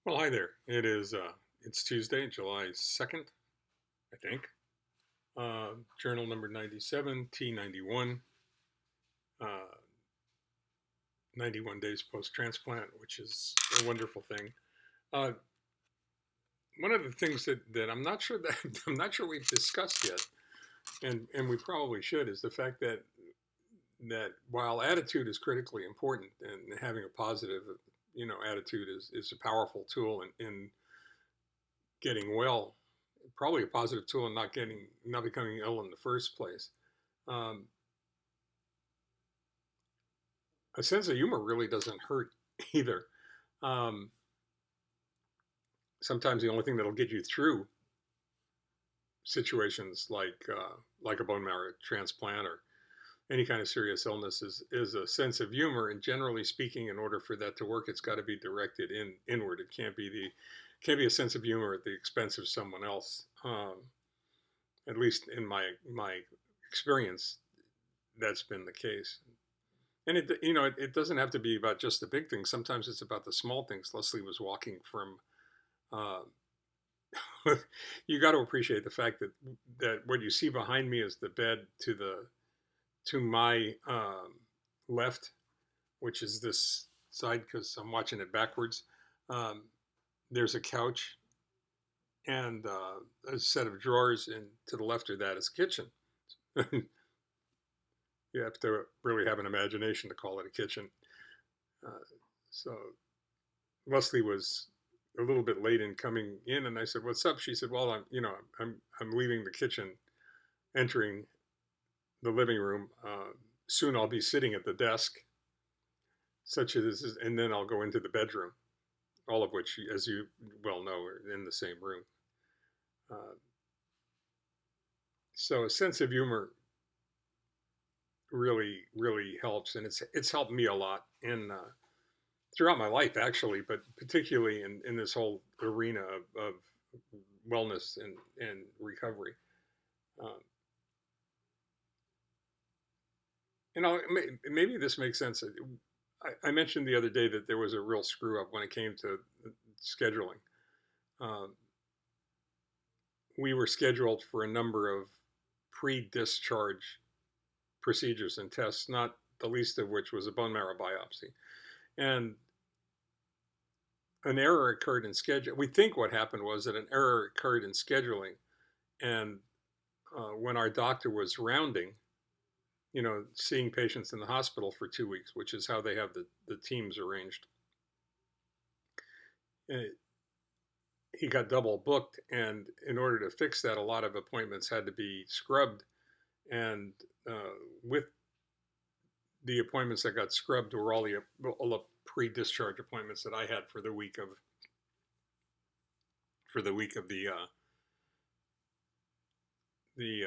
Well, hi there. It's Tuesday, July 2nd, I think. Journal number 97, T91, uh, 91 days post-transplant, which is a wonderful thing. Uh, One of the things that I'm not sure that I'm not sure we've discussed yet, and we probably should, is the fact that while attitude is critically important and having a positive, attitude is a powerful tool in getting well, probably a positive tool in not becoming ill in the first place. Um, a sense of humor really doesn't hurt either. Um, Sometimes the only thing that'll get you through situations like a bone marrow transplant or any kind of serious illness is a sense of humor. And generally speaking, in order for that to work, it's got to be directed inward. It can't be a sense of humor at the expense of someone else. At least in my experience, that's been the case. And it doesn't have to be about just the big things. Sometimes it's about the small things. Leslie was walking from. Uh, you got to appreciate the fact that what you see behind me is the bed to my left, which is this side because I'm watching it backwards. Um, there's a couch and a set of drawers, and to the left of that is a kitchen. You have to really have an imagination to call it a kitchen. Uh, so Leslie was a little bit late in coming in, and I said, "What's up?" She said, "Well, I'm leaving the kitchen, entering the living room. Soon I'll be sitting at the desk, such as, and then I'll go into the bedroom, all of which, as you well know, are in the same room." Uh, so a sense of humor really helps, and it's helped me a lot in throughout my life actually, but particularly in this whole arena of wellness and recovery. Um, maybe this makes sense. I mentioned the other day that there was a real screw up when it came to scheduling. Um, we were scheduled for a number of pre-discharge procedures and tests, not the least of which was a bone marrow biopsy. And an error occurred in schedule. We think what happened was that an error occurred in scheduling, and when our doctor was rounding, seeing patients in the hospital for 2 weeks, which is how they have the teams arranged. Uh, he got double booked, and in order to fix that, a lot of appointments had to be scrubbed. And uh, with the appointments that got scrubbed were all the pre-discharge appointments that I had for the week of the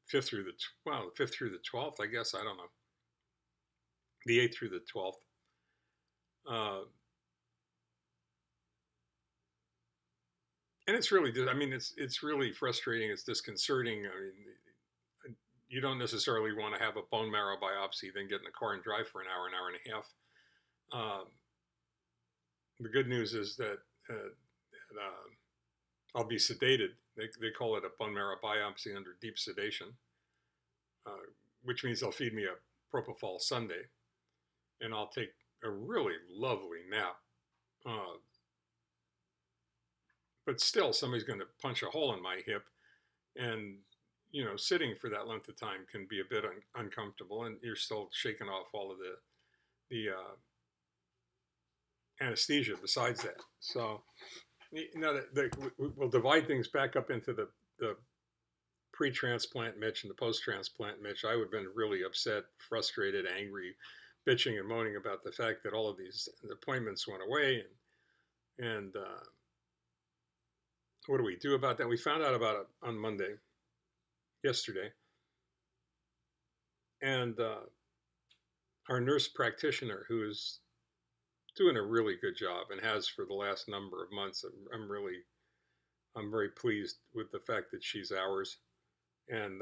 fifth through the well, the fifth through the 12th, I guess. I don't know, the 8th through the 12th. Uh, and it's really, I mean, it's really frustrating. It's disconcerting. I mean, you don't necessarily want to have a bone marrow biopsy, then get in the car and drive for an hour and a half. Um, the good news is that I'll be sedated. They call it a bone marrow biopsy under deep sedation, uh, which means they'll feed me a propofol sundae, and I'll take a really lovely nap. Uh, but still, somebody's going to punch a hole in my hip, and sitting for that length of time can be a bit uncomfortable, and you're still shaking off all of the anesthesia besides that. So, we'll divide things back up into the pre-transplant Mitch and the post-transplant Mitch. I would have been really upset, frustrated, angry, bitching and moaning about the fact that all of these appointments went away, and what do we do about that? We found out about it on Monday, yesterday, and our nurse practitioner, who is doing a really good job and has for the last number of months. I'm very pleased with the fact that she's ours and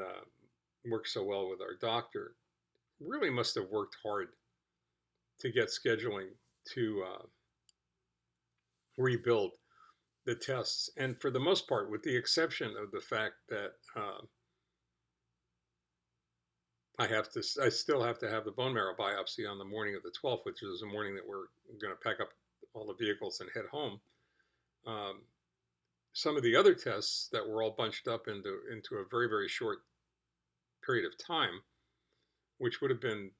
works so well with our doctor. Really must have worked hard to get scheduling to rebuild the tests. And for the most part, with the exception of the fact that I still have to have the bone marrow biopsy on the morning of the 12th, which is the morning that we're going to pack up all the vehicles and head home. Um, some of the other tests that were all bunched up into a very, very short period of time, which would have been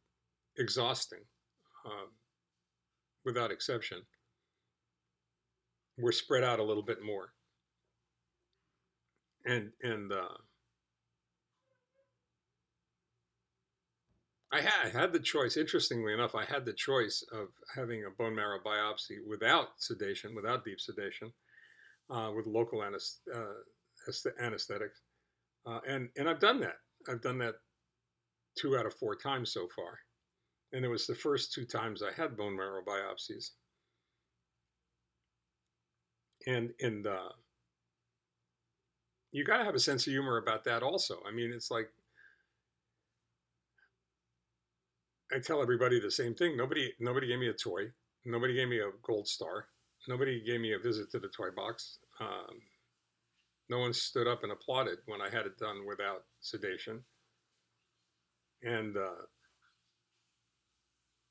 exhausting, um, without exception, were spread out a little bit more. And I had the choice. Interestingly enough, I had the choice of having a bone marrow biopsy without sedation, without deep sedation, with local anesthetics, and I've done that. I've done that 2 out of 4 times so far, and it was the first 2 times I had bone marrow biopsies, and you got to have a sense of humor about that also. I mean, it's like I tell everybody the same thing. Nobody gave me a toy. Nobody gave me a gold star. Nobody gave me a visit to the toy box. No one stood up and applauded when I had it done without sedation. And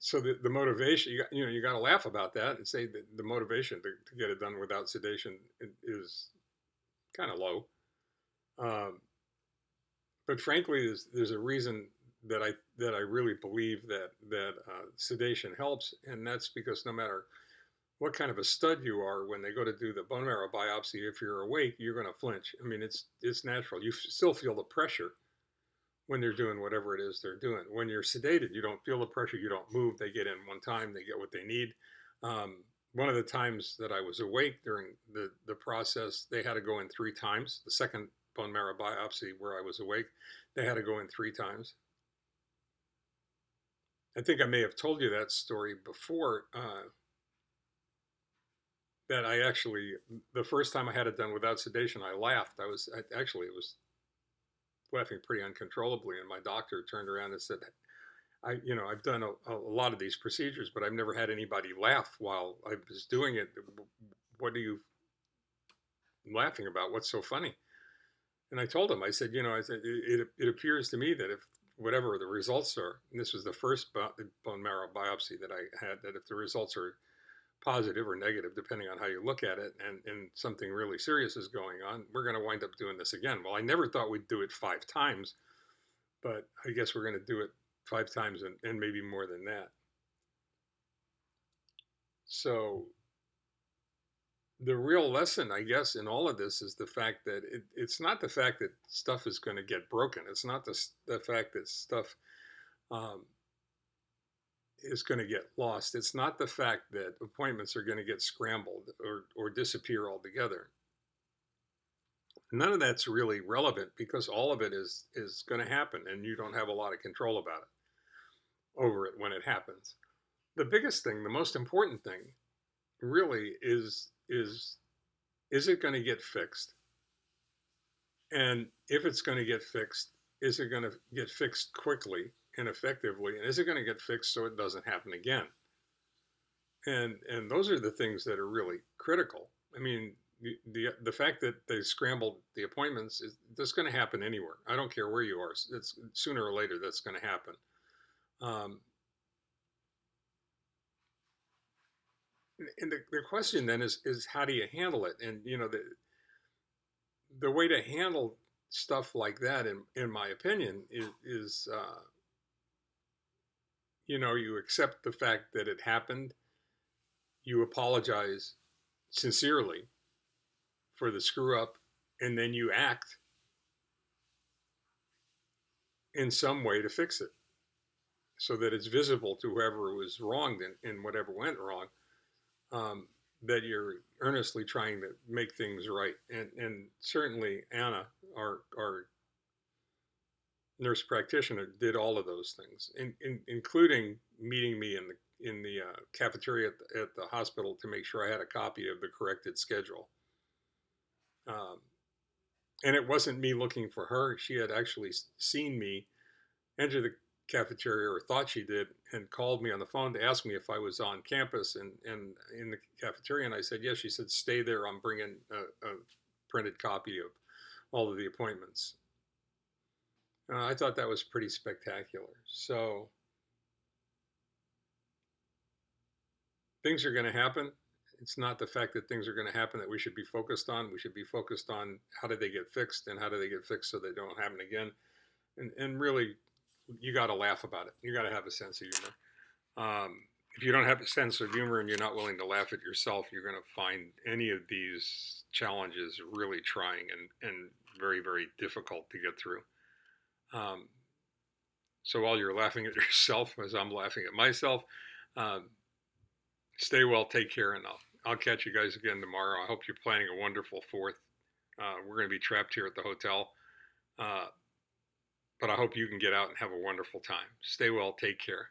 so the motivation, you got to laugh about that and say that the motivation to get it done without sedation is kind of low. Um, but frankly, there's a reason that I really believe that sedation helps, and that's because no matter what kind of a stud you are, when they go to do the bone marrow biopsy, if you're awake, you're going to flinch. I mean, it's natural. You still feel the pressure when they're doing whatever it is they're doing. When you're sedated, you don't feel the pressure. You don't move. They get in one time. They get what they need. Um, one of the times that I was awake during the process, they had to go in 3 times. The second bone marrow biopsy where I was awake, they had to go in 3 times. I think I may have told you that story before. That I actually, the first time I had it done without sedation, I laughed. Actually, it was laughing pretty uncontrollably, and my doctor turned around and said, I've done a lot of these procedures, but I've never had anybody laugh while I was doing it. What are you laughing about? What's so funny? And I told him, I said, it appears to me that if whatever the results are, and this was the first bone marrow biopsy that I had, that if the results are positive or negative, depending on how you look at it, and something really serious is going on, we're going to wind up doing this again. Well, I never thought we'd do it 5 times, but I guess we're going to do it 5 times and maybe more than that. So the real lesson, I guess, in all of this is the fact that it's not the fact that stuff is going to get broken. It's not the fact that stuff um, is going to get lost. It's not the fact that appointments are going to get scrambled or disappear altogether. None of that's really relevant because all of it is going to happen, and you don't have a lot of control about it over it when it happens. The biggest thing, the most important thing, really is it going to get fixed? And if it's going to get fixed, is it going to get fixed quickly and effectively? And is it going to get fixed so it doesn't happen again? And those are the things that are really critical. I mean, the fact that they scrambled the appointments is that's going to happen anywhere. I don't care where you are. It's sooner or later that's going to happen. Um, and the question then is how do you handle it? And the way to handle stuff like that, in my opinion, is you accept the fact that it happened. You apologize sincerely for the screw up, and then you act in some way to fix it so that it's visible to whoever was wronged in whatever went wrong, um, that you're earnestly trying to make things right. And certainly Anna, our nurse practitioner, did all of those things, including meeting me in the cafeteria at the hospital to make sure I had a copy of the corrected schedule. Um, and it wasn't me looking for her. She had actually seen me enter cafeteria, or thought she did, and called me on the phone to ask me if I was on campus and in the cafeteria. And I said, yes. She said, stay there. I'm bringing a printed copy of all of the appointments. I thought that was pretty spectacular. So things are going to happen. It's not the fact that things are going to happen that we should be focused on. We should be focused on how do they get fixed, and how do they get fixed so they don't happen again. And really, you got to laugh about it. You got to have a sense of humor. If you don't have a sense of humor and you're not willing to laugh at yourself, you're going to find any of these challenges really trying and very, very difficult to get through. So while you're laughing at yourself, as I'm laughing at myself, stay well, take care, and I'll catch you guys again tomorrow. I hope you're planning a wonderful 4th. We're going to be trapped here at the hotel, but I hope you can get out and have a wonderful time. Stay well, take care.